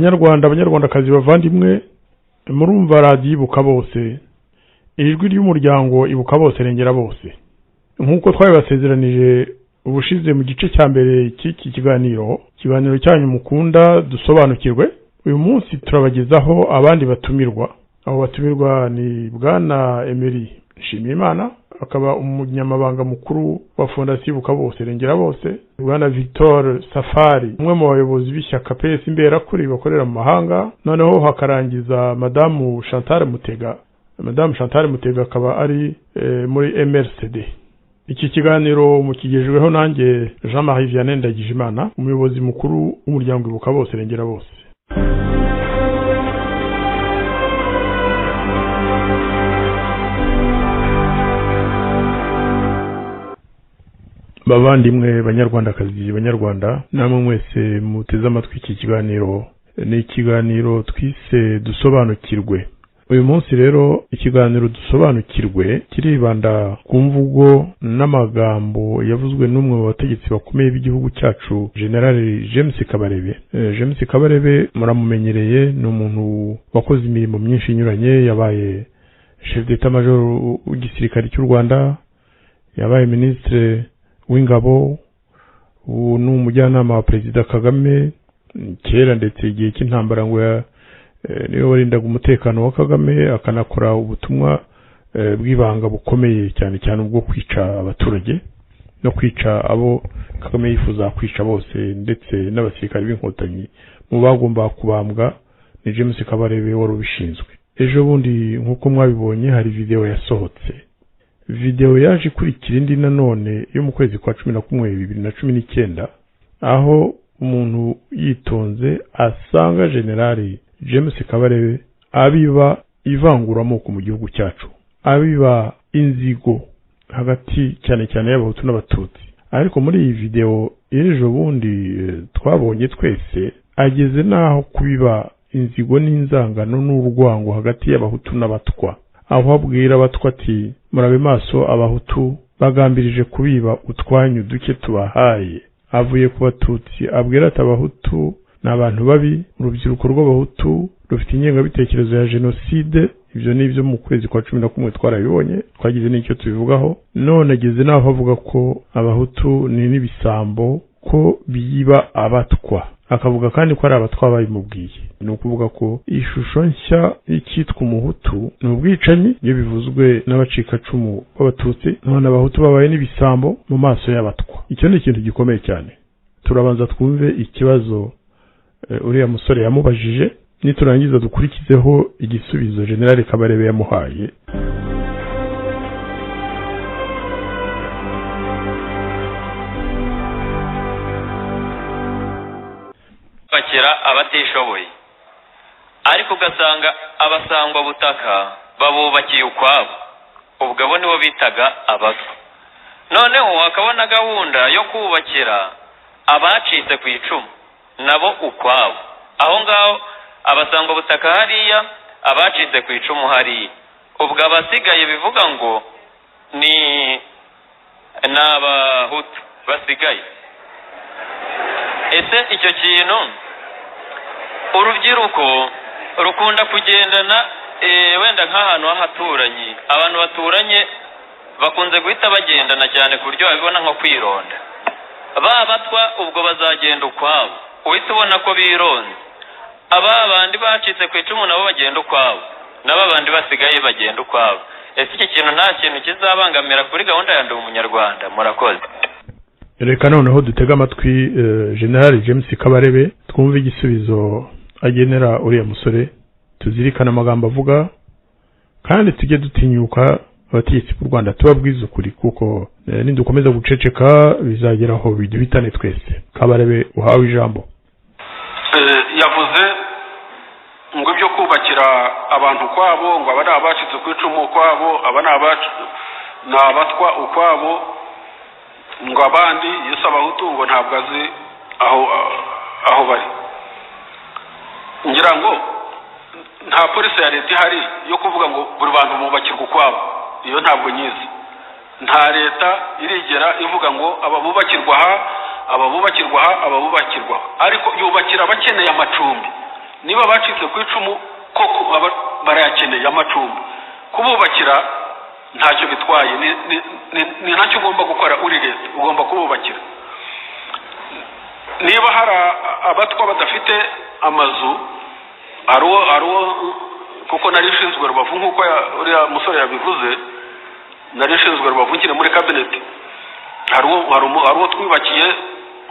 Banyarwandakazi bavandimwe, murumva radiyo Ibuka Bose, ijwi ry'umuryango Ibuka Bose rengera bose. Nkuko twabibasezeranije ubushize mu gice cya mbere cy'iki kiganiro cyanyu mukunda dusobanukirwe, uyu munsi turabagezaho abandi batumirwa. Abo batumirwa ni Bwana Emery Nshimiyimana, akaba umunyamabanga mukuru wa Fondation Ibuka Bose rengera bose, Bwana Victor Safari, umwe mu bayobozi b'ishyaka PS Imberakuri bakorera mu mahanga, noneho hakarangiza Madame Chantal Mutega akaba ari muri MRCD. Iki kiganiro mukigejweho nanjye Jean-Marie Vianney Ndagijimana, umuyobozi mukuru w'umuryango Ibuka Bose rengera bose. Bavandimwe banyarwandakazi banyarwanda, namwe mwese muteze amatwi iki kiganiro, ni ikiganiro twise dusobanukirwe. Uyu munsi rero ikiganiro dusobanukirwe kiribanda ku mvugo n'amagambo yavuzwe n'umwe mu bategetsi bakomeye b'igihugu cyacu, General James Kabarebe. James Kabarebe muramumenyereye, ni umuntu wakoze imirimo myinshi inyuranye, yabaye chef d'état major w'igisirikare cy'u Rwanda, yabaye ministre w'ingabo, ni umujyanama wa Perezida Kagame kera ndetse igihe cy'intambara ngo niyo warindaga umutekano wa Kagame, akanakora ubutumwa bw'ibanga bukomeye cyane cyane ubwo kwica abaturage no kwica abo Kagame yifuza kwica bose, ndetse n'abasirikare b'inkotanyi mu bagomba kubambwa. Ni James Kabarebe wari ubishinzwe. Ejo bundi nk'uko mwabibonye hari video yasohotse. Video yaje ikurikira indi nanone yo mu kwezi kwa 11 2019, aho umuntu yitonze asanga General James Kabarebe abiba ivanguramoko mu gihugu cyacu, abiba inzigo hagati cyane cyane y'abahutu n'abatutsi. Ariko muri iyi video ejo bundi twabonye twese, ageze naho kubiba inzigo n'inzangano n'urwango hagati y'abahutu n'abatwa, aho abwira abatwa ati murabe maso, abahutu bagambirije kubiba utwanyu duke tubahaye. Avuye ku batutsi abwira ati abahutu n'abantu babi, urubyiruko rw'abahutu rufite ingengabitekerezo ya jenoside. Ibyo ni ibyo mu kwezi kwa 11 twarabibonye, twagize n'icyo tubivugaho. None ageze naho avuga ko abahutu ni n'ibisambo, ko biba abatwa. Akavuga kandi ko ari abatwa bayimubwiye. Ni ukuvuga ko ishusho nshya y'ikitwa umuhutu ni ubwicanyi, iyo bivuzwe n'abacikacumu b'abatutsi, none abahutu babaye n'ibisambo mu maso y'abatwa. Icyo ni ikintu gikomeye cyane. Turabanza twumve ikibazo uriya musore yamubajije, niturangiza dukurikizeho igisubizo General Kabarebe yamuhaye. Bakira abatishoboye, ariko ugasanga abasangwa butaka babubakiye ukwabo, ubwo abo nibo bitaga abatwa. Noneho akabona gahunda yo kubakira abacitse ku icumu nabo ukwabo. Aho ngaho abasangwa butaka hariya, abacitse ku icumu hariya, ubwo abasigaye bivuga ngo ni n'abahutu basigaye. Ese icyo kintu urubyiruko rukunda kugendana wenda nk'ahantu h'ahaturanyi, abantu baturanye bakunze guhita bagendana cyane ku buryo babibona nko kwironda. Babatwa ubwo bazagenda ukwabo, uhita ubona ko bironze. Aba bandi bacitse ku icumu nabo bagenda ukwabo, nabo bandi basigaye bagenda ukwabo. Ese iki kintu nta kintu kizabangamira kuri gahunda ya ndi umunyarwanda? Murakoze. Reka noneho dutega amatwi General James Kabarebe, twumve igisubizo agenera uriya musore, tuzirikana amagambo avuga, kandi tujye dutinyuka abategetsi b'u Rwanda tubabwiza ukuri, kuko nidukomeza guceceka bizageraho bidubitane twese. Kabarebe, uhawe ijambo. Yavuze ngo ibyo kubakira abantu kwabo, ngo abari abacitse ku icumu kwabo, aba ni abatwa ukwabo, ngo abandi Yesu abahutu ngo ntabwo azi aho bari. Ngira ngo nta polisi ya leta ihari yo kuvuga ngo buri bantu bubakirwa ukwabo, iyo ntabwo nyizi. Nta leta irigera ivuga ngo aba bubakirwa aha, aba bubakirwa aha, aba bubakirwa, ariko yubakira abakeneye amacumbi. niba bacitse ku icumu koko barayakeneye amacumbi, kububakira ntacyo bitwaye, ni nacyo ugomba gukora uri leta, ugomba kububakira. Niba hari abatwa badafite amazu, ariwo kuko nari nshinzwe Rubavu nk'uko uriya musore yabivuze, nari nshinzwe Rubavu nkiri muri cabinet, hariwo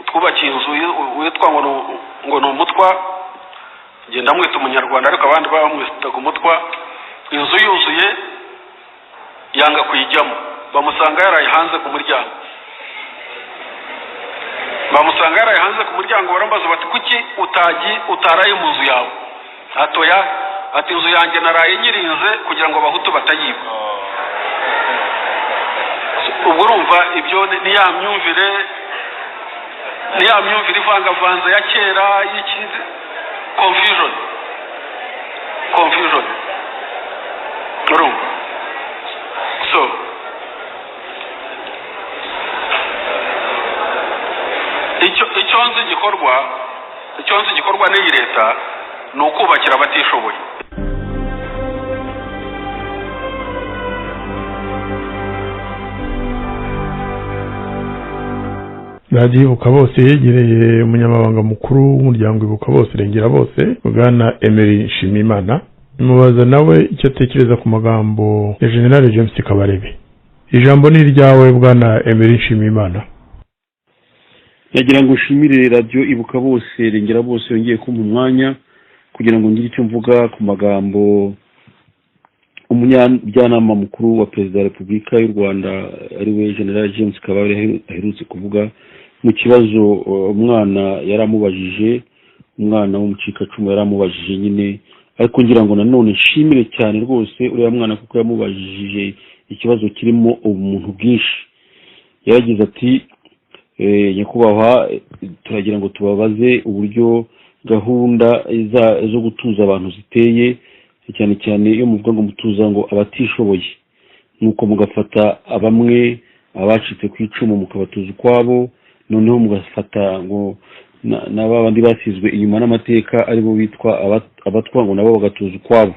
twubakiye inzu witwa ngo ni umutwa, ngenda mwita umunyarwanda ariko abandi bamwitaga umutwa. Inzu yuzuye yanga kuyijyamo, bamusanga yaraye hanze ku muryango, barambaza bati kuki utaraye mu nzu yawe? Atoya, ati inzu yanjye naraye nyirinze kugira ngo abahutu batayiba. Ubwo urumva ibyo ni ya myumvire ivangavanze ya kera y'ikindi, confusion urumva. So icyo nzi gikorwa n'iyi leta ni ukubakira abatishoboye. radiyo Ibuka Bose yegereye umunyamabanga mukuru w'umuryango Ibuka Bose Rengera Bose, Bwana Emery Nshimiyimana, imubaza nawe icyo atekereza ku magambo ya General James Kabarebe. Ijambo ni iryawe Bwana Emery Nshimiyimana. Nagira ngo nshimire radiyo Ibuka Bose Rengera Bose yongeye kumpa umwanya kugira ngo ngire icyo mvuga ku magambo umujyanama mukuru wa Perezida wa Repubulika y'u Rwanda ariwe General James Kabarebe aherutse kuvuga mu kibazo umwana yaramubajije, umwana w'umucikacumu yaramubajije nyine. Ariko ngira ngo nanone nshimire cyane rwose uriya mwana kuko yamubajije ikibazo kirimo ubumuntu bwinshi. Yaragize ati nyakubahwa, turagira ngo tubabaze uburyo gahunda zo gutuza abantu ziteye, cyane cyane iyo muvuga ngo mutuza ngo abatishoboye, nuko mugafata bamwe abacitse ku icumu mukabatuza ukwabo, noneho mugafata ngo n'abandi basizwe inyuma n'amateka aribo bitwa abatwa ngo nabo bagatuza ukwabo.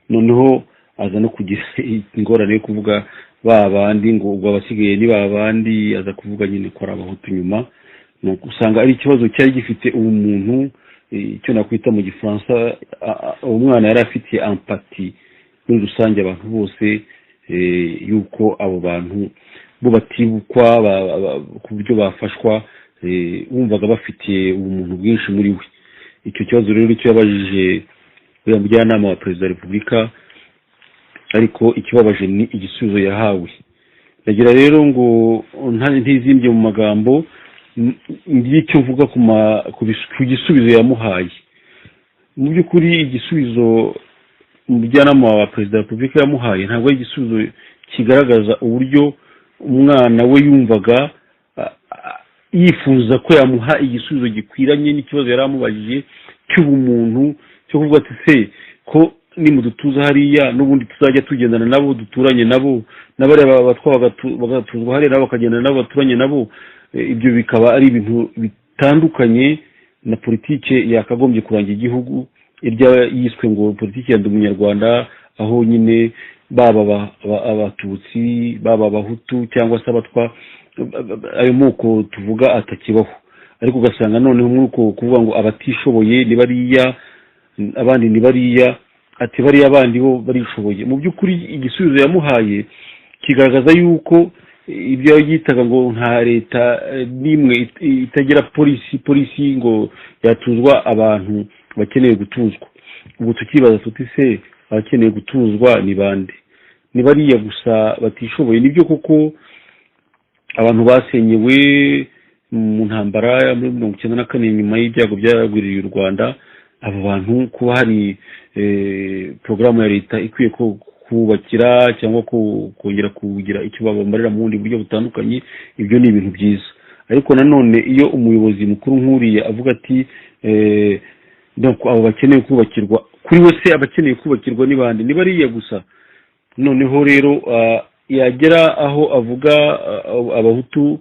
Noneho aza no kugira ingorane yo kuvuga babandi ngo ubwo abasigaye ni babandi, aza kuvuga nyine ko ari abahutu nyuma. Usanga ari ikibazo cyari gifite umuntu, icyo nakwita mu Gifaransa umwana yari afitiye empathy muri rusange abantu bose, yuko abo bantu bo batibukwa ku buryo bafashwa, wumvaga bafitiye ubumuntu bwinshi muri we. Icyo kibazo rero icyo yabajije uriya mujyanama wa Perezida wa Repubulika, ariko ikibabaje ni igisubizo yahawe. Nagira rero ngo ntizimbye mu magambo, ngiye icyo mvuga ku gisubizo yamuhaye. Mu by'ukuri igisubizo umujyanama wa Perezida wa Repubulika yamuhaye ntabwo ari igisubizo kigaragaza uburyo umwana we yumvaga yifuza ko yamuha igisubizo gikwiranye n'ikibazo yari amubajije cy'ubumuntu, cyo kuvuga ati se ko nimudutuza hariya n'ubundi tuzajya tugendana nabo, duturanye nabo, n'abareba abatwa bagatuzwa hariya nabo bakagendana nabo, baturanye nabo. Ibyo bikaba ari ibintu bitandukanye na politike yakagombye kurangira igihugu, irya yiswe ngo politike ya ndi umunyarwanda, aho nyine baba abatutsi, baba abahutu cyangwa se abatwa, ayo moko tuvuga atakibaho. Ariko ugasanga noneho muri uko kuvuga ngo abatishoboye ni bariya, abandi ni bariya, ati bariya abandi bo barishoboye. Mu by'ukuri igisubizo yamuhaye kigaragaza yuko ibyo yitaga ngo nta leta nimwe itagira polisi ngo yatuzwa abantu bakeneye gutuzwa. Ubu tukibaza tuti se abakeneye gutuzwa ni bande? Ni bariya gusa batishoboye. Nibyo koko abantu basenyewe mu ntambara ya 1994 nyuma y'ibyago byagwiririye u Rwanda, abo bantu kuba hari programu ya leta ikwiye ko kubakira cyangwa kongera kugira icyo babamarira mu bundi buryo butandukanye, ibyo ni ibintu byiza. Ariko nanone iyo umuyobozi mukuru nkuriye avuga ati donc abo bakeneye kubakirwa, kuri we se abakeneye kubakirwa ni bande? Ni bariya gusa. Noneho rero yagera aho avuga abahutu,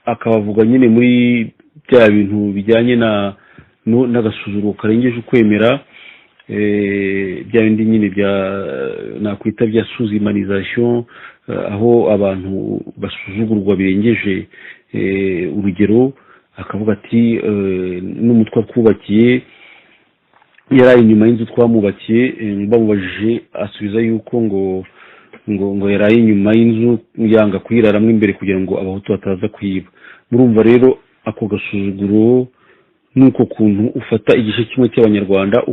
akabavuga nyine muri bya bintu bijyanye n'agasuzuguro karengeje ukwemera, bya bindi nyine bya nakwita bya sous-humanisation, aho abantu basuzugurwa birengeje urugero, akavuga ati n'umutwe twubakiye yaraye inyuma y'inzu twamwubakiye, bamubajije asubiza yuko ngo yaraye inyuma y'inzu yanga kuyiraramo imbere kugira ngo abahutu bataza kwiba. Murumva rero ako gasuzuguro nuko kuntu ufata igice kimwe cy'abanyarwanda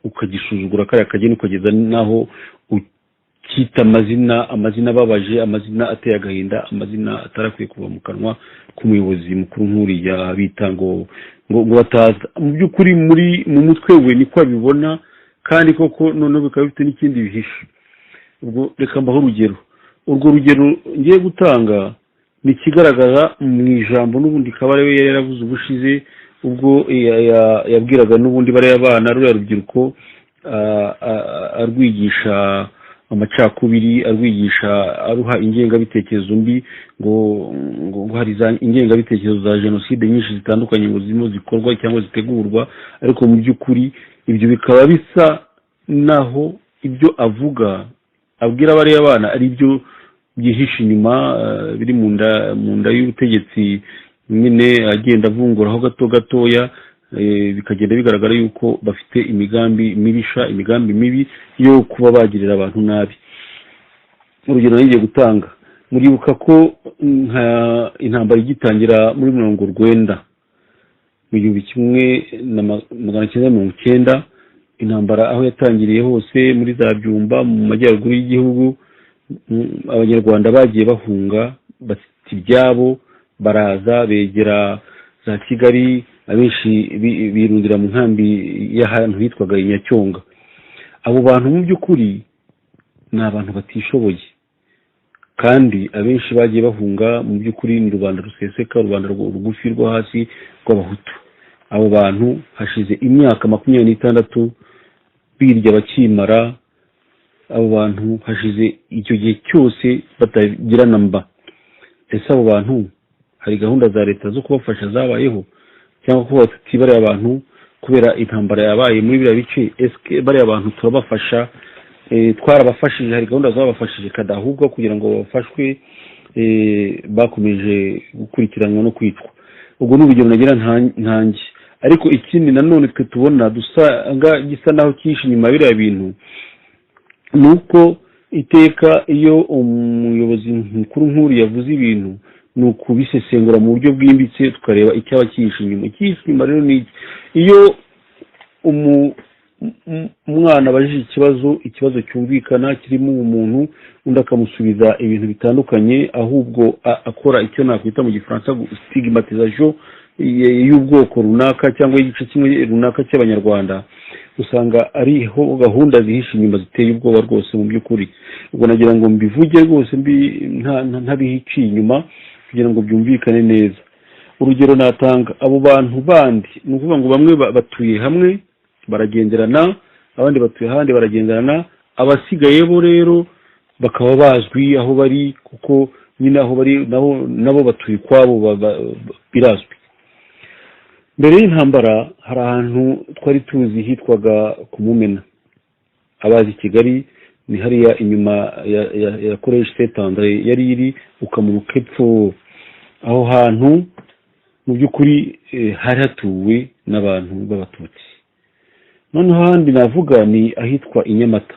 ukagisuzugura kariya kageni ukageza naho ukita amazina ababaje, amazina ateye agahinda, amazina atarakwiye kuva mu kanwa k'umuyobozi mukuru nk'uriya bita ngo bataza. Mu by'ukuri mu mutwe we niko abibona, kandi koko noneho bikaba bifite n'ikindi bihishe. Ubwo reka mbaho urugero. Urwo rugero ngiye gutanga ni ikigaragara mu ijambo n'ubundi Kabarebe yari yaravuze ubushize, ubwo yabwiraga n'ubundi bariya abana ruriya rubyiruko arwigisha amacakubiri, arwigisha aruha ingengabitekerezo mbi, ngo hari ingengabitekerezo za jenoside nyinshi zitandukanye ngo zirimo zikorwa cyangwa zitegurwa, ariko mu by'ukuri ibyo bikaba bisa naho ibyo abwira bariya abana ari byo byihishe inyuma, biri mu nda y'ubutegetsi nyine agenda avunguraho gatoya, bikagenda bigaragara yuko bafite imigambi mibi yo kuba bagirira abantu nabi. Urugero ngiye gutanga, muribuka ko intambara igitangira muri 1990 mu 1990, intambara aho yatangiriye hose muri za Byumba mu majyaruguru y'igihugu, abanyarwanda bagiye bahunga bafite ibyabo, baraza begera za Kigali, abenshi birundira mu nkambi y'ahantu hitwaga Nyacyonga. Abo bantu mu by'ukuri ni abantu batishoboye, kandi abenshi bagiye bahunga mu by'ukuri ni rubanda ruseseka, rubanda rugufi rwo hasi rw'abahutu. Abo bantu hashize imyaka 26 birya bakimara, abo bantu hashize icyo gihe cyose batagira namba. Ese abo bantu hari gahunda za leta zo kubafasha zabayeho, cyangwa ko batibare abantu kubera intambara yabaye muri biriya bice? Eske bari abantu turabafasha? Twarabafashije, hari gahunda zabafashije kadahubwo kugira ngo bafashwe bakomeje gukurikiranwa no kwitwa? Ubwo n'urugero nagira ntangi. Ariko ikindi nanone twe tubona dusanga gisa naho cyishe nyuma biriya bintu, nuko iteka iyo umuyobozi mukuru nk'uri yavuze ibintu ni ukubisesengura mu buryo bwimbitse, tukareba icyaba cyihishe inyuma. Icyihishe inyuma rero ni iyo umwana abajije ikibazo cyumvikana kirimo umuntu, undi akamusubiza ibintu bitandukanye, ahubwo akora icyo nakwita mu gifaransa stigmatisation y'ubwoko runaka cyangwa y'igice kimwe runaka cy'abanyarwanda, usanga ariho gahunda zihishe inyuma ziteye ubwoba rwose mu by'ukuri. Ubwo nagira ngo mbivuge rwose ntabihiciye inyuma kugira ngo byumvikane neza. Urugero natanga, abo bantu bandi ni ukuvuga ngo bamwe batuye hamwe baragenderana, abandi batuye ahandi baragenderana, abasigaye bo rero bakaba bazwi aho bari, kuko nyine aho bari nabo batuye kwabo birazwi. Mbere y'intambara hari ahantu twari tuzi hitwaga ku Mumena. Abazi Kigali ni hariya inyuma ya Collège Saint-André yari iri ukamuka epfo. Aho hantu mu by'ukuri hari hatuwe n'abantu b'abatutsi. Noneho ahandi navuga ni ahitwa Inyamata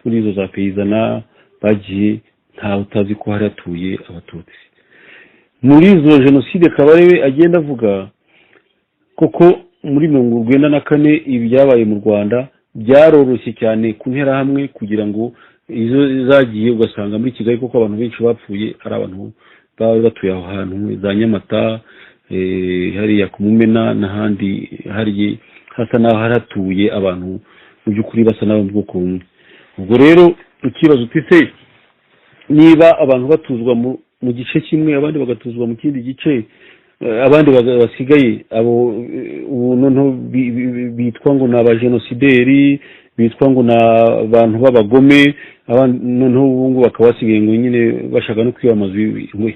muri izo za peyizana bagiye, ntawe utazi ko hari hatuye abatutsi. Muri izo jenoside Kabarebe agenda avuga, koko muri 1994 ibi byabaye mu Rwanda byaroroshye cyane ku nterahamwe kugira ngo izo zagiye ugasanga muri Kigali, kuko abantu benshi bapfuye ari abantu baba batuye aho hantu za Nyamata, hariya ku Mumena n'ahandi hari hasa naho haratuye abantu mu by'ukuri basa n'abo mu bwoko bumwe. Ubwo rero ikibazo utise niba abantu batuzwa mu gice kimwe, abandi bagatuzwa mu kindi gice, abandi basigaye abo noneho bitwa ngo ni abajenosideri, bitwa ngo na abantu b'abagome noneho ubu ngubu bakaba basigaye ngo nyine bashaka no kwiba amazu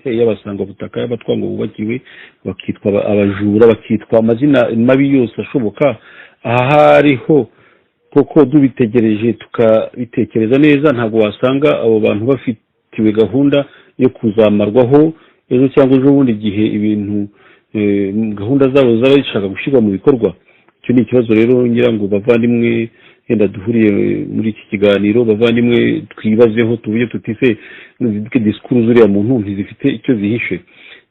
y'abasanga butaka y'abatwa ngo bubakiwe, bakitwa abajura, bakitwa amazina mabi yose ashoboka. aha hariho koko dubitegereje tukabitekereza neza, ntabwo wasanga abo bantu bafitiwe gahunda yo kuzamarwaho ejo cyangwa ejo bundi gihe ibintu gahunda zabo zaba zishaka gushyirwa mu bikorwa. Icyo ni ikibazo rero ngira ngo bavandimwe yenda duhuriye muri iki kiganiro, bavandimwe twibazeho tuvuye tutise disikuru zuriya muntu ntizifite icyo zihishe.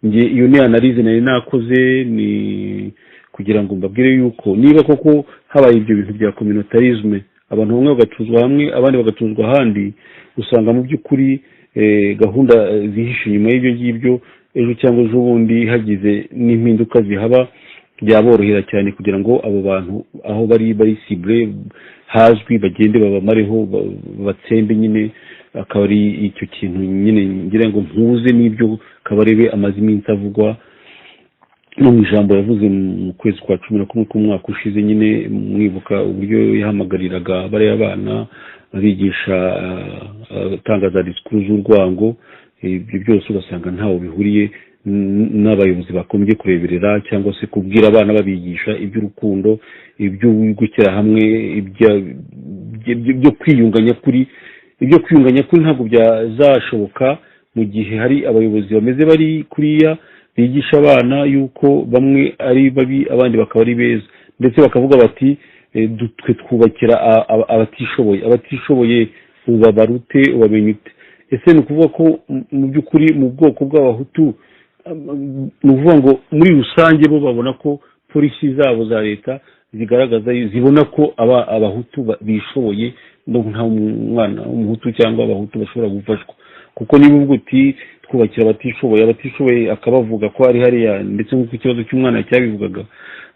Nge iyo ni analyse nari nakoze ni kugira ngo mbabwire yuko niba koko habaye ibyo bintu bya communautarisme, abantu bamwe bagatuzwa hamwe abandi bagatuzwa ahandi, usanga mu by'ukuri gahunda zihishe inyuma y'ibyo ngibyo. Ejo cyangwa ejo bundi hagize n'impinduka zihaba byaborohera cyane kugira ngo abo bantu aho bari cible hazwi bagende babamareho batsembe nyine. Akaba ari icyo kintu nyine ngira ngo mpuze n'ibyo Kabarebe amaze iminsi avugwa no mu ijambo yavuze mu kwezi kwa 11 k'umwaka ushize, nyine mwibuka uburyo yahamagariraga bariya abana abigisha atangaza disikuru z'urwango. Ibyo byose ugasanga ntaho bihuriye n'abayobozi bakomeje kureberera cyangwa se kubwira abana babigisha iby'urukundo, ibyo gukira hamwe, ibyo kwiyunganya kuri ntabwo byazashoboka mu gihe hari abayobozi bameze bari kuriya bigisha abana yuko bamwe ari babi abandi bakaba ari beza, ndetse bakavuga bati twe twubakira abatishoboye ubabarute ubamenye ute. Ese ni ukuvuga ko mu by'ukuri mu bwoko bw'abahutu ni ukuvuga ngo muri rusange bo babona ko polisi zabo za leta zigaragaza zibona ko abahutu bishoboye, nta mwana w'umuhutu cyangwa abahutu bashobora gufashwa. Kuko niba ubwo uti twubakira abatishoboye akabavuga ko ari hariya, ndetse nk'uko ikibazo cy'umwana cyabivugaga,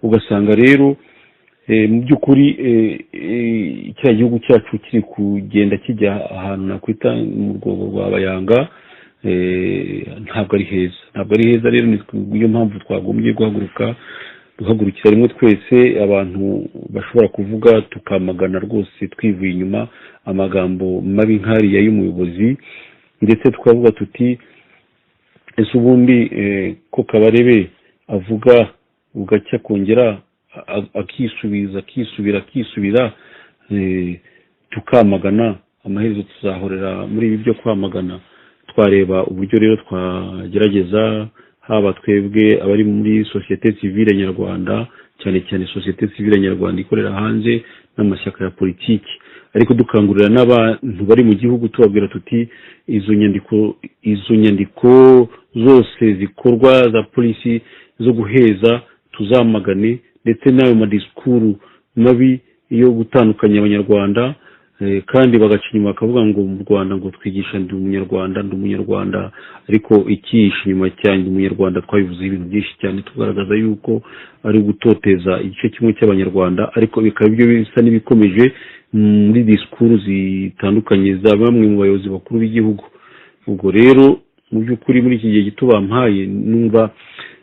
ugasanga rero mu by'ukuri cya gihugu cyacu kiri kugenda kijya ahantu nakwita mu rwobo rwa bayanga. Ntabwo ari heza rero niyo mpamvu twagombye guhagurukira rimwe twese abantu bashobora kuvuga tukamagana rwose twivuye inyuma amagambo mabi nk'ariya y'umuyobozi, ndetse tukavuga tuti ese ubundi ko Kabarebe avuga ugacya kongera akisubira tukamagana, amaherezo tuzahorera muri ibi byo kwamagana. Twareba uburyo rero twagerageza haba twebwe abari muri societe civile nyarwanda, cyane cyane societe civile nyarwanda ikorera hanze n'amashyaka ya politiki, ariko dukangurira n'abantu bari mu gihugu tubabwira tuti izo nyandiko zose zikorwa za polisi zo guheza tuzamagane, ndetse n'ayo madisikuru mabi yo gutandukanya abanyarwanda, kandi bagaca inyuma bakavuga ngo mu Rwanda ngo twigisha ndi umunyarwanda, ariko ikihishe inyuma cyane ndi umunyarwanda twabivuze ibintu byinshi cyane tugaragaza yuko ari gutoteza igice kimwe cy'abanyarwanda, ariko bikaba ibyo bisa n'ibikomeje muri disikuru zitandukanye za bamwe mu bayobozi bakuru b'igihugu. Ubwo rero mu by'ukuri muri iki gihe gito bampaye numva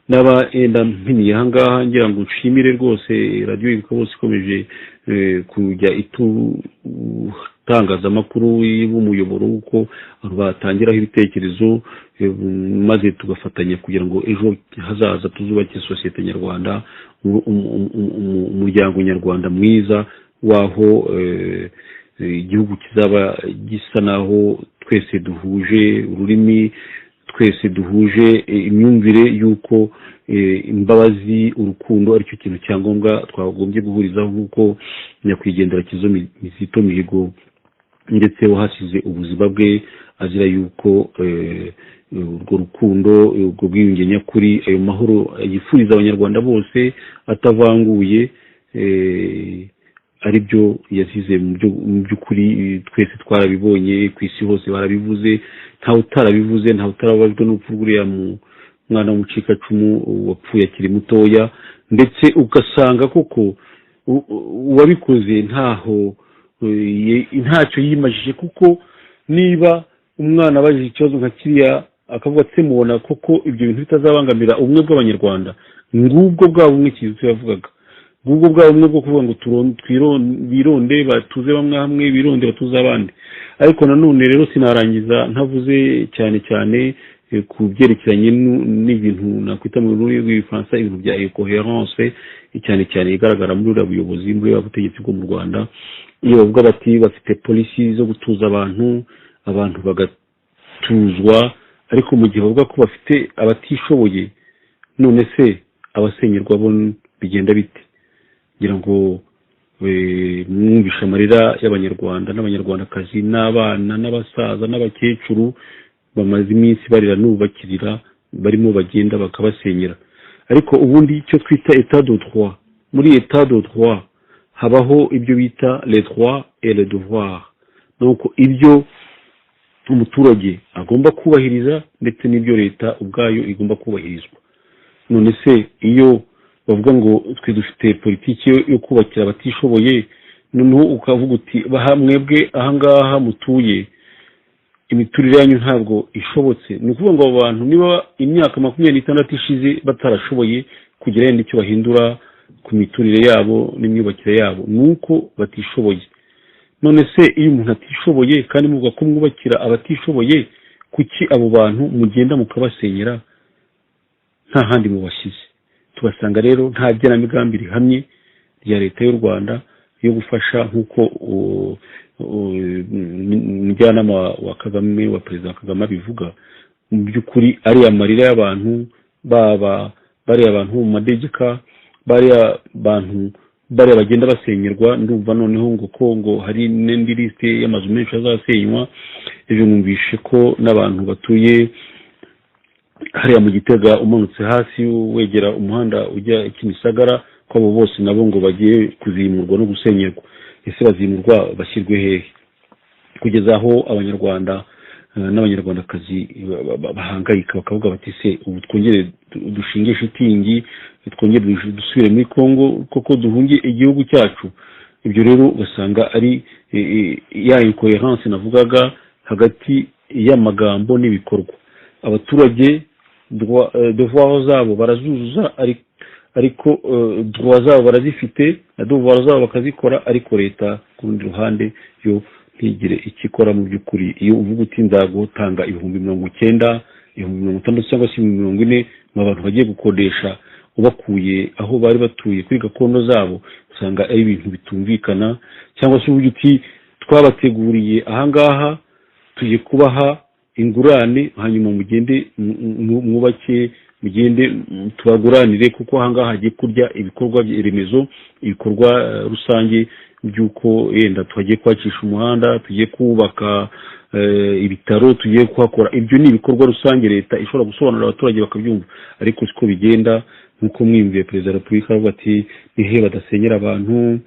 n'abaenda mpiniye ahangaha ngira ngo nshimire rwose radiyo Ibuka bose ikomeje kujya itangaza amakuru y'umuyoboro uko batangiraho ibitekerezo, maze tugafatanya kugira ngo ejo hazaza tuzubake sosiyete nyarwanda, umuryango nyarwanda mwiza waho igihugu kizaba gisa naho twese duhuje ururimi, twese duhuje imyumvire y'uko imbabazi urukundo aricyo kintu cyangombwa twagombye guhurizaho, nk'uko nyakwigendera Kizito Mihigo ndetse wahasize ubuzima bwe azira yuko urwo rukundo, ubwo bwiyunge nyakuri, ayo mahoro yifuriza abanyarwanda bose atavanguye, ari byo yazize mu by'ukuri twese twarabibonye, ku isi hose barabivuze, ntawe utarabivuze, ntawe utarababajwe n'urupfu rw'uriya mwana w'umucikacumu wapfuye akiri mutoya, ndetse ugasanga koko uwabikoze ntacyo yimajije. Kuko niba umwana abajije ikibazo nka kiriya akavuga ati mubona koko ibyo bintu bitazabangamira ubumwe bw'abanyarwanda, ngubwo bwa bumwe Kizito yavugaga. ubwo bwabo bumwe bwo kuvuga ngo bironde batuze bamwe hamwe, bironde batuze abandi. Ariko nanone rero sinarangiza ntavuze cyane cyane ku byerekeranye n'ibintu nakwita mu rurimi rw'igifaransa ibintu bya coherence cyane cyane igaragara muri uriya buyobozi, muri uriya butegetsi bwo mu Rwanda, iyo bavuga bati bafite polisi zo gutuza abantu bagatuzwa, ariko mu gihe bavuga ko bafite abatishoboye, none se abasenyerwa bo bigenda bite? ngira ngo mwumvisha amarira y'abanyarwanda n'abanyarwandakazi n'abana n'abasaza n'abakecuru bamaze iminsi barira n'ubakirira, barimo bagenda bakabasenyera. Ariko ubundi icyo twita état de droit, muri état de droit habaho ibyo bita les droits et les devoirs, donc ibyo umuturage agomba kubahiriza ndetse n'ibyo leta ubwayo igomba kubahirizwa. None se iyo bavuga ngo twe dufite politiki yo kubakira abatishoboye, noneho ukavuga uti mwebwe ahangaha mutuye imiturire yanyu ntabwo ishobotse, ni ukuvuga ngo abo bantu niba imyaka 26 ishize batarashoboye kugira yenda icyo bahindura ku miturire yabo n'imyubakire yabo, nuko batishoboye. None se iyo umuntu atishoboye kandi muvuga ko mwubakira abatishoboye, kuki abo bantu mugenda mukabasenyera nta handi mubashyize? Tubasanga rero nta byanamigambi rihamye rya leta y'u Rwanda yo gufasha nk'uko umujyanama wa Kagame, wa Perezida Kagame abivuga. Mu by'ukuri ari amarira y'abantu, bari abantu mu madegeka, bari abantu bagenda basenyerwa. Ndumva noneho ngo hari n'indi liste y'amazu menshi azasenywa. Ejo numvishe ko n'abantu batuye hariya mu Gitega umanutse hasi wegera umuhanda ujya Kimisagara, ko abo bose nabo ngo bagiye kuzimurwa no gusenyerwa. Ese bazimurwa bashyirwe hehe? Kugeza aho abanyarwanda n'abanyarwandakazi bahangayika bakavuga bati se ubu twongere dushinge shitingi, twongere dusubire muri Kongo koko duhunge igihugu cyacu? Ibyo rero ugasanga ari ya incoherence navugaga hagati y'amagambo n'ibikorwa. Abaturage devoir zabo barazuzuza, ariko droit zabo barazifite na devoir zabo bakazikora, ariko leta ku rundi ruhande yo ntigire ikikora. Mu by'ukuri iyo uvuga uti ndagutanga 90,000, 60,000 cyangwa se 40,000 mu bantu bagiye gukodesha ubakuye aho bari batuye kuri gakondo zabo, usanga ari ibintu bitumvikana. Cyangwa se uvuga uti twabateguriye ahangaha tuje kubaha ingurane, hanyuma mugende mwubake, mugende tubaguranire, kuko ahangaha hagiye kurya ibikorwa remezo, ibikorwa rusange by'uko yenda tuhagiye kwacisha umuhanda, tugiye kubaka ibitaro, tugiye kuhakora. Ibyo ni ibikorwa rusange leta ishobora gusobanurira abaturage bakabyumva, ariko siko bigenda. Nkuko mwimviye Perezida wa Repubulika avuga ati nihe badasenyera abantu.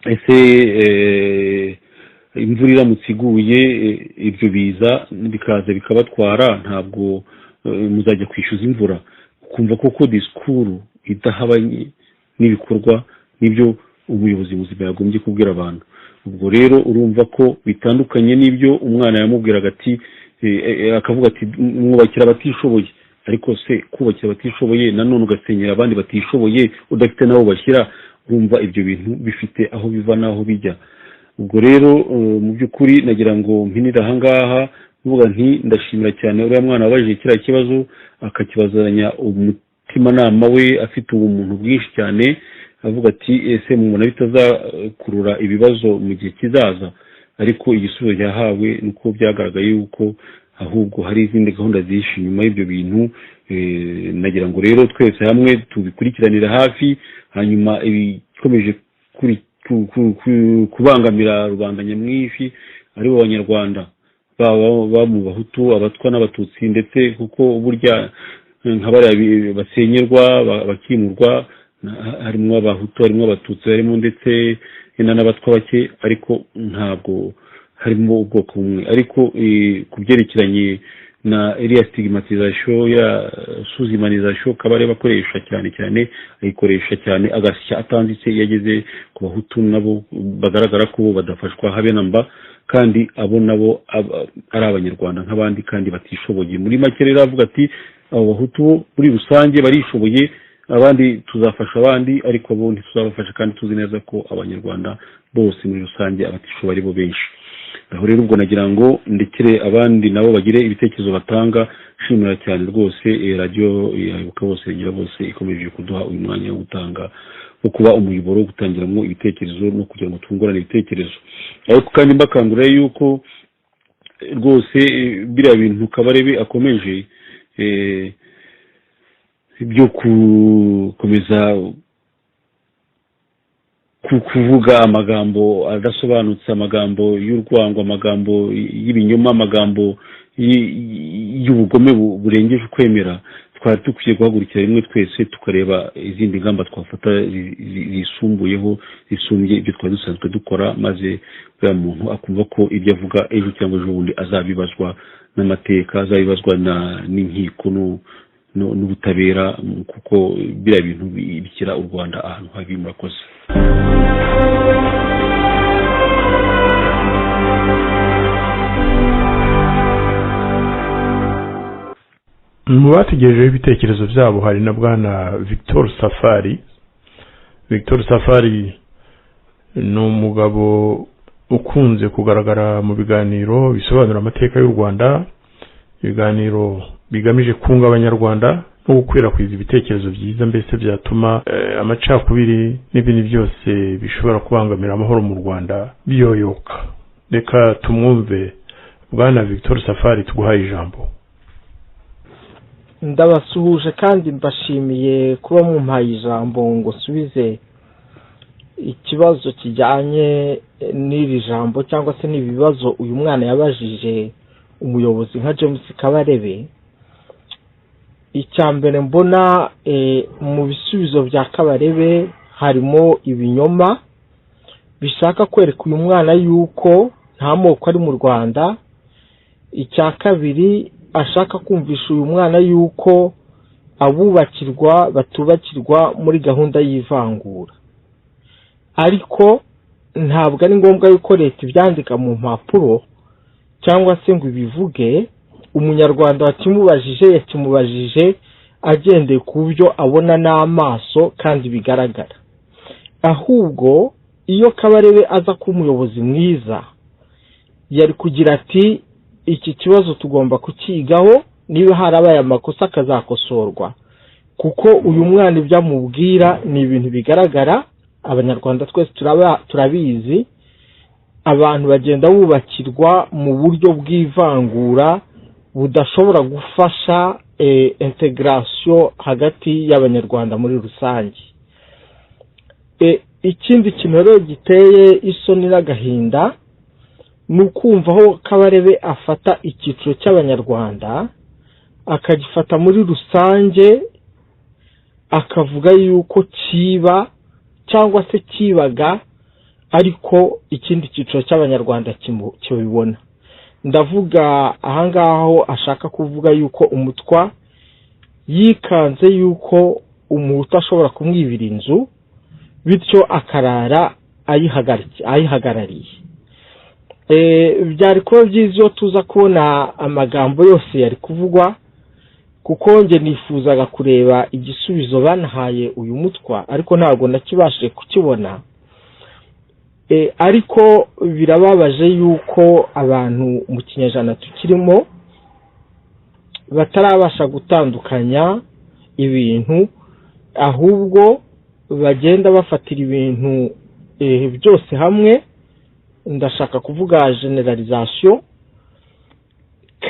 Ese imvura iramutse iguye ibyo biza bikaza bikabatwara, ntabwo muzajya kwishyuza imvura? Kumva koko disikuru idahabanye n'ibikorwa n'ibyo ubuyobozi buzima yagombye kubwira abantu. Ubwo rero urumva ko bitandukanye n'ibyo umwana yamubwiraga ati akavuga ati mwubakira abatishoboye. Ariko se kubakira abatishoboye nanone ugasenyera abandi batishoboye udafite nabo bashyira, urumva ibyo bintu bifite aho biva n'aho bijya. Ubwo rero mu by'ukuri nagira ngo mpinira ahangaha mvuga nti ndashimira cyane uriya mwana wabajije kiriya kibazo akakibazanya umutimanama we, afite ubumuntu bwinshi cyane, avuga ati ese mubona bitazakurura ibibazo mu gihe kizaza? Ariko igisubizo yahawe nuko byagaragaye yuko ahubwo hari izindi gahunda zihishe inyuma y'ibyo bintu. Nagira ngo rero twese hamwe tubikurikiranira hafi, hanyuma ibikomeje kubangamira rubanda nyamwinshi ari bo Abanyarwanda, baba mu Bahutu, Abatwa n'Abatutsi, ndetse kuko burya nka bariya basenyerwa bakimurwa harimo Abahutu, harimo Abatutsi, harimo ndetse n'Abatwa bake, ariko ntabwo harimo ubwoko bumwe. Ariko ku byerekeranye na iriya stigmatisation ya sous-humanisation kabare bakoresha cyane ayikoresha cyane agasya atanditse yageze ku Bahutu nabo bagaragara ko badafashwa habe namba, kandi abo nabo ari Abanyarwanda nk'abandi kandi batishoboye. Muri make rero avuga ati abo Bahutu muri rusange barishoboye, abandi tuzafasha abandi ariko bo ntituzabafasha kandi tuzi neza ko abanyarwanda bose muri rusange abatishoboye ari bo benshi. Aho rero ubwo nagira ngo ndekere abandi nabo bagire ibitekerezo batanga. Shimira cyane rwose radio yabuka bose ngira bose ikomeje kuduha uyu mwanya wo gutanga wo kuba umuyoboro wo gutangiramo ibitekerezo no kugira ngo tungurane ibitekerezo. Ariko kandi mbakangurira yuko rwose biriya bintu Kabarebe akomeje ibyo gukomeza kuvuga amagambo adasobanutse, amagambo y'urwango, amagambo y'ibinyoma, amagambo y'ubugome burengeje ukwemera. Twari dukwiye guhagurukira rimwe twese tukareba izindi ngamba twafata zisumbuyeho zisumbye ibyo twari dusanzwe dukora, maze bwa muntu akumva ko ibyo avuga ejo cyangwa ejo bundi azabibazwa n'amateka, azabibazwa n'inkiko n'ubutabera, kuko biriya bintu bikira u Rwanda ahantu habi. Murakoze. mu bategerejeho ibitekerezo byabo hari na bwana Victor Safari. Victor Safari ni umugabo ukunze kugaragara mu biganiro bisobanura amateka y'u Rwanda, ibiganiro bigamije kunga abanyarwanda no gukwirakwiza ibitekerezo byiza mbese byatuma amacakubiri n'ibindi byose bishobora kubangamira amahoro mu Rwanda biyoyoka. Reka tumwumve bwana Victor Safari, tuguhaye ijambo. Ndabasuhuje kandi mbashimiye kuba mumpaye ijambo ngo subize ikibazo kijyanye n'iri jambo cyangwa se n'ibibazo uyu mwana yabajije umuyobozi nka James Kabarebe. Icyambere mbona mu bisubizo bya Kabarebe harimo ibinyoma bishaka kwereka uyu mwana yuko nta moko ari mu Rwanda. Icya kabiri ashaka kumvisha uyu mwana yuko abubakirwa batubakirwa muri gahunda y'ivangura, ariko ntabwo ari ngombwa yuko leta ibyandika mu mpapuro cyangwa se ngo ibivuge. Umunyarwanda yakimubajije agendeye ku byo abona n'amaso kandi bigaragara. Ahubwo iyo Kabarebe aza kuba umuyobozi mwiza yari kugira ati iki kibazo tugomba kukigaho, niba harabaye amakosa akazakosorwa, kuko uyu mwana ibyo amubwira ni ibintu bigaragara. Abanyarwanda twese turabizi, abantu bagenda bubakirwa mu buryo bw'ivangura budashobora gufasha integration hagati y'abanyarwanda muri rusange. Ikindi kintu rero giteye isoni n'agahinda ni ukumva aho Kabarebe afata icyiciro cy'abanyarwanda akagifata muri rusange, akavuga yuko kiba cyangwa se kibaga, ariko ikindi cyiciro cy'abanyarwanda kibibona. Ndavuga ahangaho ashaka kuvuga yuko umutwa yikanze yuko umuhutu ashobora kumwibira inzu, bityo akarara ayihagarariye. Byari kuba byiza iyo tuza kubona amagambo yose yari kuvugwa, kuko nge nifuzaga kureba igisubizo banahaye uyu mutwa, ariko ntabwo nakibashije kukibona. Ariko birababaje yuko abantu mu kinyejana tukirimo batarabasha gutandukanya ibintu, ahubwo bagenda bafatira ibintu byose hamwe. Ndashaka kuvuga generalization,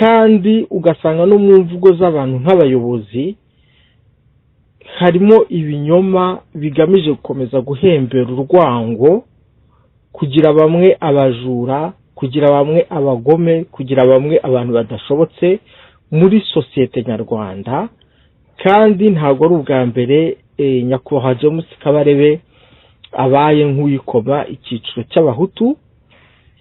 kandi ugasanga no mu mvugo z'abantu nk'abayobozi harimo ibinyoma bigamije gukomeza guhembera urwango, kugira bamwe abajura, kugira bamwe abagome, kugira bamwe abantu badashobotse muri sosiyete nyarwanda. Kandi ntabwo ari ubwa mbere nyakubahwa James Kabarebe abaye nk'uyikoma icyiciro cy'abahutu,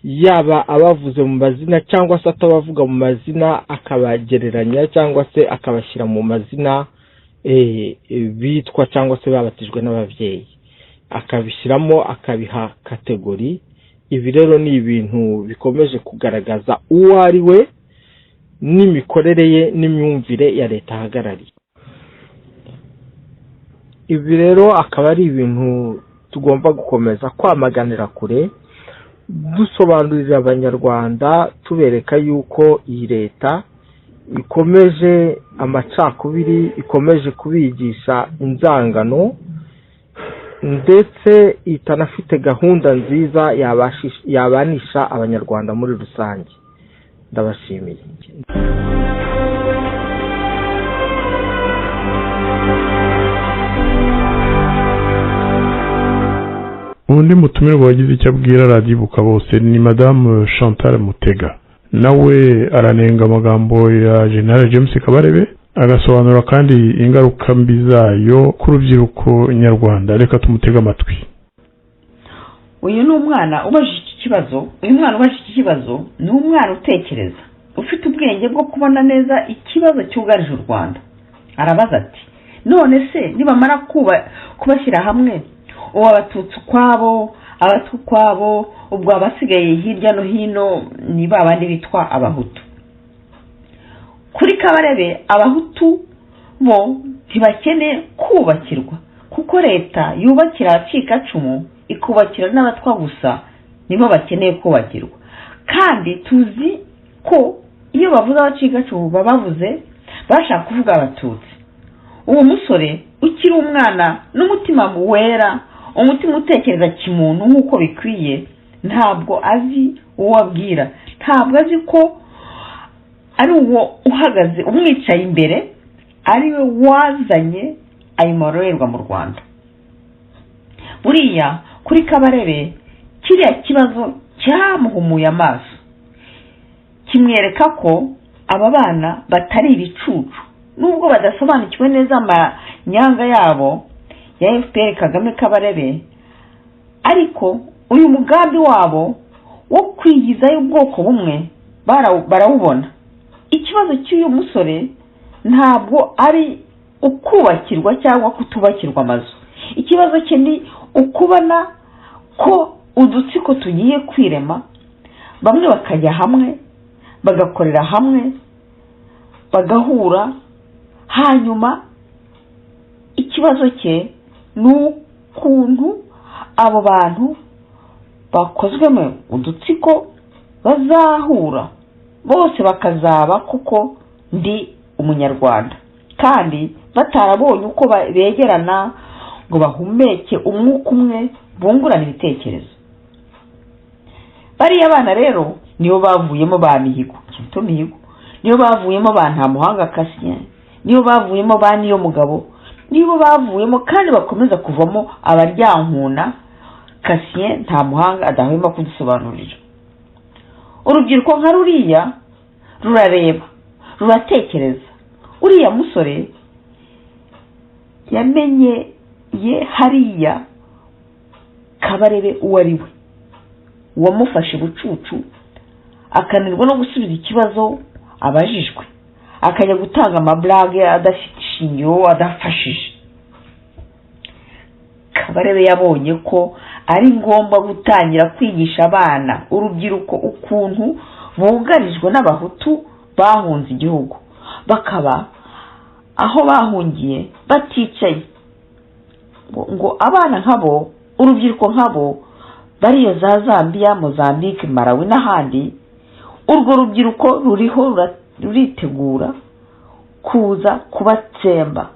yaba abavuze mu mazina cyangwa se atabavuga mu mazina, akabagereranya cyangwa se akabashyira mu mazina bitwa cyangwa se babatijwe n'ababyeyi, akabishyiramo akabiha kategori. Ibi rero ni ibintu bikomeje kugaragaza uwo ari we n'imikorere ye n'imyumvire ya leta ahagarariye. ibi rero akaba ari ibintu tugomba gukomeza kwamaganira kure, dusobanurira abanyarwanda tubereka yuko iyi leta ikomeje amacakubiri, ikomeje kubigisha inzangano, ndetse itanafite gahunda nziza yabanisha abanyarwanda muri rusange. Ndabashimiye. undi mutumirwa wagize icyo abwira radiyo Ibuka bose ni Madame Chantal Mutega, nawe aranenga amagambo ya General James Kabarebe, agasobanura kandi ingaruka mbi zayo ku rubyiruko nyarwanda. Reka tumutega amatwi. uyu ni umwana ubajije iki kibazo. uyu mwana ubajije iki kibazo ni umwana utekereza, ufite ubwenge bwo kubona neza ikibazo cyugarije u Rwanda. Arabaza ati, none se nibamara kubashyira hamwe, uwo abatutsi ukwabo, abatwa ukwabo, ubwo abasigaye hirya no hino ni babandi bitwa abahutu. Kuri Kabarebe abahutu bo ntibakene kubakirwa, kuko leta yubakira abacikacumu ikubakira n'abatwa gusa, nibo bakeneye kubakirwa. Kandi tuzi ko iyo bavuze abacikacumu babavuze bashaka kuvuga abatutsi. Uwo musore ukiri umwana n'umutima wera, umutima utekereza kimuntu nk'uko bikwiye, ntabwo azi uwo abwira, ntabwo azi ko ari uwo uhagaze umwicaye imbere ari we wazanye ayo marorerwa mu Rwanda. Buriya kuri Kabarebe kiriya kibazo cyamuhumuye amaso, kimwereka ko aba bana batari ibicucu, nubwo badasobanukiwe neza amanyanga yabo ya FPR Kagame Kabarebe, ariko uyu mugambi wabo wo kwigizayo ubwoko bumwe barawubona. Ikibazo cy'uyu musore ntabwo ari ukubakirwa cyangwa kutubakirwa amazu, ikibazo cye ni ukubona ko udutsiko tugiye kwirema, bamwe bakajya hamwe bagakorera hamwe bagahura, hanyuma ikibazo cye ni ukuntu abo bantu bakozwemo udutsiko bazahura bose bakazaba kuko ndi umunyarwanda, kandi batarabonye uko begerana ngo bahumeke umwuka umwe bungurana ibitekerezo. Bariya bana rero niyo bavuyemo ba Mihigo, Kizito Mihigo, niyo bavuyemo ba Ntamuhanga Cassien, niyo bavuyemo ba Niyomugabo, nibo bavuyemo kandi bakomeza kuvamo abaryankuna Cassien Ntamuhanga adahwema kudusobanurira. Urubyiruko nka ruriya rurareba, ruratekereza. Uriya musore yamenye hariya Kabarebe uwo ari we, uwamufashe bucucu, akanirwa no gusubiza ikibazo abajijwe, akajya gutanga amablage adafite ishingiro, adafashije. Kabarebe yabonye ko ari ngombwa gutangira kwigisha abana, urubyiruko, ukuntu bugarijwe n'abahutu bahunze igihugu, bakaba aho bahungiye baticaye, ngo abana nkabo, urubyiruko nkabo bariyo za Zambia, Mozambique, Malawi n'ahandi, urwo rubyiruko ruriho ruritegura kuza kubatsemba.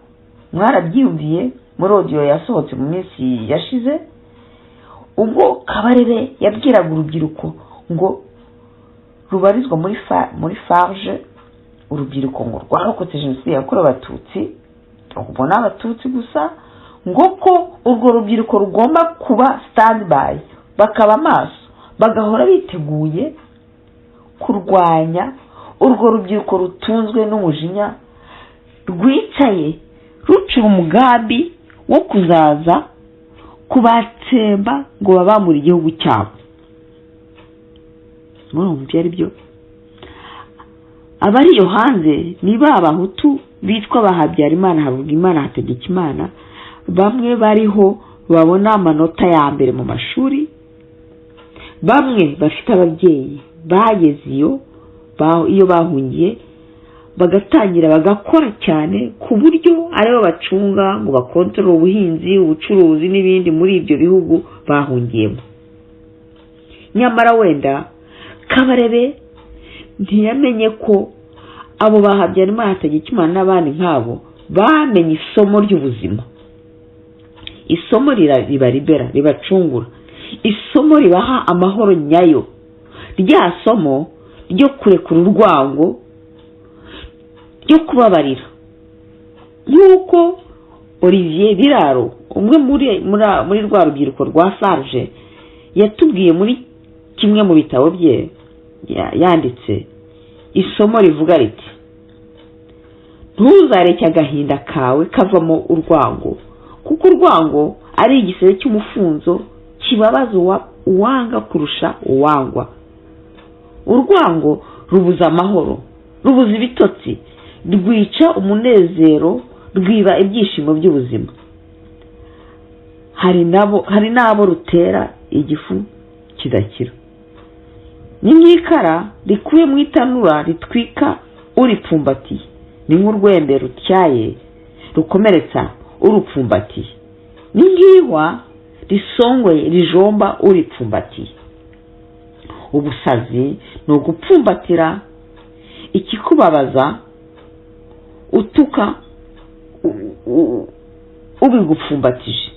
Mwarabyiyumviye muri audio yasohotse mu minsi yashize, ubwo Kabarebe yabwiraga urubyiruko ngo rubarizwa muri farge, urubyiruko ngo rwarokotse jenoside yakorewe abatutsi, ubona abatutsi gusa, ngo ko urwo rubyiruko rugomba kuba standby, bakaba maso, bagahora biteguye kurwanya urwo rubyiruko rutunzwe n'umujinya, rwicaye rucira umugambi wo kuzaza kubatsemba ngo babamure igihugu cyabo. Murumva ibyo ari byo? Abari yo hanze ni ba Bahutu bitwa ba Habyarimana, Havugimana, Hategekimana, bamwe bariho babona amanota ya mbere mu mashuri, bamwe bafite ababyeyi bageze iyo bahungiye bagatangira bagakora cyane ku buryo aribo bacunga ngo bakontorore ubuhinzi, ubucuruzi n'ibindi muri ibyo bihugu bahungiyemo. Nyamara wenda Kabarebe ntiyamenye ko abo ba Habyarimana Hategekimana n'abandi nk'abo bamenye isomo ry'ubuzima, isomo ribaribera, ribacungura, isomo ribaha amahoro nyayo, rya somo ryo kurekura urwango, ryo kubabarira. Nk'uko Olivier Biraro, umwe muri rwa rubyiruko rwa Sarge, yatubwiye muri kimwe mu bitabo bye yanditse isomo rivuga riti: ntuzareke agahinda kawe kavamo urwango, kuko urwango ari igisebe cy'umufunzo kibabaza uwanga kurusha uwangwa. Urwango rubuza amahoro, rubuza ibitotsi, rwica umunezero, rwiba ibyishimo by'ubuzima. Hari n'abo rutera igifu kidakira. Ni nk'ikara rikuye mu itanura ritwika uripfumbatiye, ni nk'urwembe rutyaye rukomeretsa urupfumbatiye, ni nk'ihwa risongoye rijomba uripfumbatiye. Ubusazi ni ugupfumbatira ikikubabaza utuka ubigupfumbatije.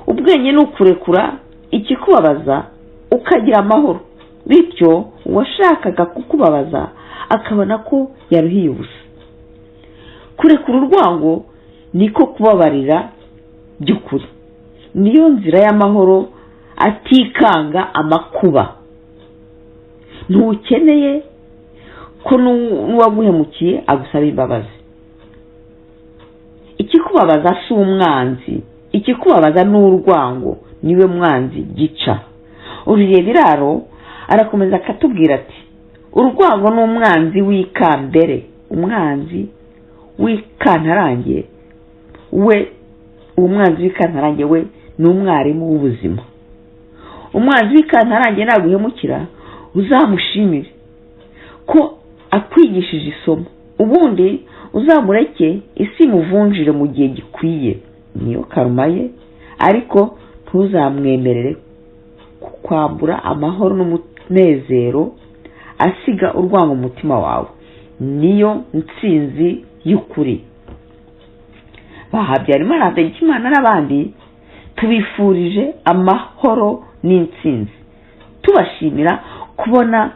Ubwenge ni ukurekura ikikubabaza ukagira amahoro, bityo uwashakaga kukubabaza akabona ko yaruhiye ubusa. Kurekura urwango niko kubabarira by'ukuri, niyo nzira y'amahoro atikanga amakuba. Ntukeneye ko n'uwaguhemukiye agusaba imbabazi. Ikikubabaza si umwanzi, ikikubabaza ni urwango, niwe mwanzi gica. Olivier Biraro arakomeza akatubwira ati: urwango ni umwanzi w'ikambere, umwanzi w'ikantarange we, umwanzi w'ikantarange we ni umwarimu w'ubuzima. Umwanzi w'ikantarange naguhemukira uzamushimire ko akwigishije isomo, ubundi uzamureke isi muvunjire mu gihe gikwiye, niyo karuma ye, ariko ntuzamwemerere kukwambura amahoro n'umunezero asiga urwango mu mutima wawe, niyo ntsinzi y'ukuri. Ba Habyarimana Hategekimana n'abandi tubifurije amahoro n'intsinzi, tubashimira kubona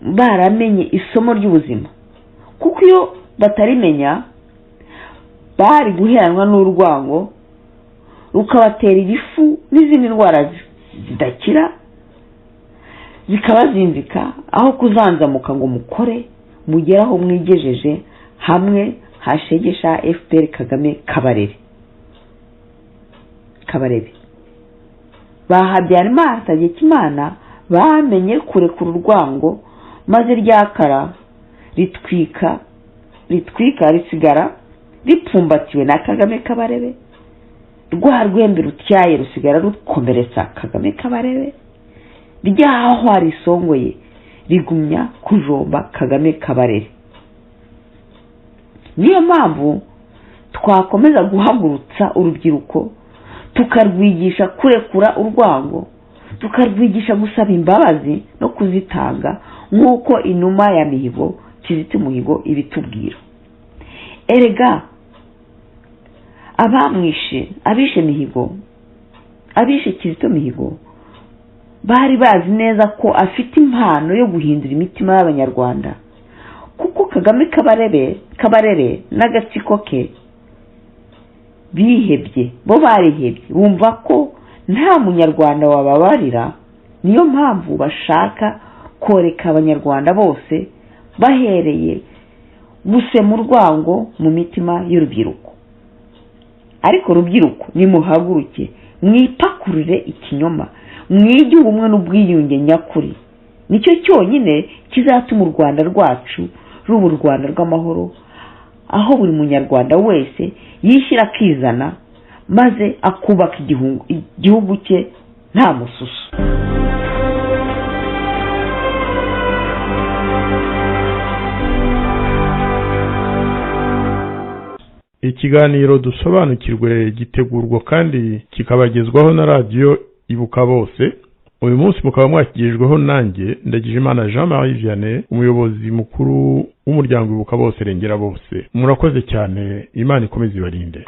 baramenye isomo ry'ubuzima, kuko iyo batarimenya bari guheranwa n'urwango rukabatera ibifu n'izindi ndwara zidakira, zikabazinzika aho kuzanzamuka ngo mukore mugere aho mwigejeje hamwe hashegesha FPR Kagame Kabarebe. Ba Habyarimana Hategekimana bamenye kurekura urwango, maze ryakara ritwika risigara ripfumbatiwe na Kagame Kabarebe. Rwa rwembe rutyaye rusigara rukomeretsa Kagame Kabarebe, ryaho harisongoye rigumya kujomba Kagame Kabarebe. Niyo mpamvu twakomeza guhagurutsa urubyiruko tukarwigisha kurekura urwango, tukarwigisha gusaba imbabazi no kuzitanga, nk'uko inuma ya Mihigo Kizito Mihigo ibitubwira. Erega abamwishe, abishe Mihigo, abishe Kizito Mihigo, bari bazi neza ko afite impano yo guhindura imitima y'Abanyarwanda, kuko Kagame Kabarebe n'agatsiko ke bihebye, bo barihebye, bumva ko nta munyarwanda wababarira. Niyo mpamvu bashaka koreka Abanyarwanda bose, bahereye gusema urwango mu mitima y'urubyiruko. Ariko rubyiruko, nimuhaguruke mwipakurire ikinyoma, mwige ubumwe n'ubwiyunge nyakuri. Nicyo cyonyine kizatuma u Rwanda rwacu ruba u Rwanda rw'amahoro, aho buri munyarwanda wese yishyira akizana, maze akubaka igihugu cye nta mususu. ikiganiro dusobanukirwe gitegurwa kandi kikabagezwaho na radiyo Ibuka Bose. Uyu munsi mukaba mwakigejweho nanjye Ndagijimana Jean-Marie Vianney, umuyobozi mukuru w'umuryango Ibuka Bose rengera bose. Murakoze cyane, Imana ikomeze ibarinde.